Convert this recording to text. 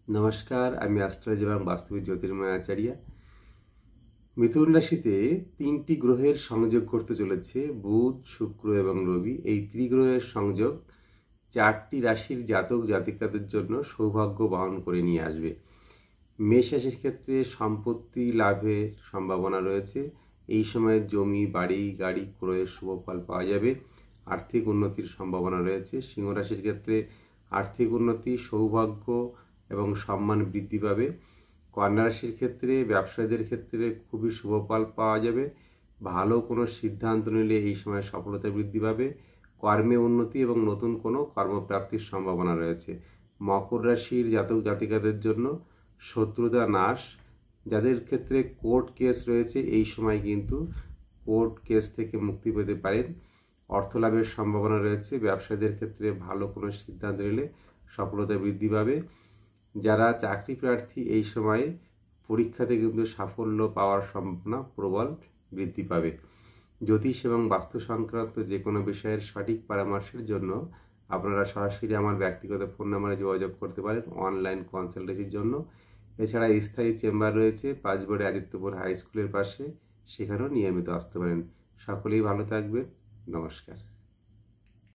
নমস্কার, আমি অ্যাস্ট্রোলজি এবং বাস্তবিক জ্যোতির্ময় আচার্য। মিথুন রাশিতে ৩টি গ্রহের সংযোগ করতে চলেছে বুধ, শুক্র এবং রবি। এই ত্রিগ্রহের সংযোগ 4টি রাশির জাতক জাতিকাদের জন্য সৌভাগ্য বহন করে নিয়ে আসবে। মেষ রাশির ক্ষেত্রে সম্পত্তি লাভের সম্ভাবনা রয়েছে। এই সময়ে জমি, বাড়ি, গাড়ি ক্রয়ের শুভ ফল পাওয়া যাবে। আর্থিক উন্নতির সম্ভাবনা রয়েছে। সিংহ রাশির ক্ষেত্রে আর্থিক উন্নতি, সৌভাগ্য এবং সম্মান বৃদ্ধি পাবে। কন্যা রাশির ক্ষেত্রে ব্যবসায়ীদের ক্ষেত্রে খুবই শুভ ফল পাওয়া যাবে। ভালো কোনো সিদ্ধান্ত নিলে এই সময় সফলতা বৃদ্ধি পাবে। কর্মে উন্নতি এবং নতুন কোনো কর্মপ্রাপ্তির সম্ভাবনা রয়েছে। মকর রাশির জাতক জাতিকাদের জন্য শত্রুতা নাশ। যাদের ক্ষেত্রে কোর্ট কেস রয়েছে এই সময় কিন্তু কোর্ট কেস থেকে মুক্তি পেতে পারেন। অর্থ লাভের সম্ভাবনা রয়েছে। ব্যবসায়ীদের ক্ষেত্রে ভালো কোনো সিদ্ধান্ত নিলে সফলতা বৃদ্ধি পাবে। যারা চাকরি প্রার্থী এই সময়ে পরীক্ষাতে কিন্তু সাফল্য পাওয়ার সম্ভাবনা প্রবল বৃদ্ধি পাবে। জ্যোতিষ এবং বাস্তু সংক্রান্ত যে কোনো বিষয়ের সঠিক পরামর্শের জন্য আপনারা সরাসরি আমার ব্যক্তিগত ফোন নম্বরে যোগাযোগ করতে পারেন অনলাইন কনসালটেন্সির জন্য। এছাড়া স্থায়ী চেম্বার রয়েছে পাঁচবড়ে আদিত্যপুর হাই স্কুলের পাশে, সেখানেও নিয়মিত আসতে পারেন। সকলেই ভালো থাকবেন। নমস্কার।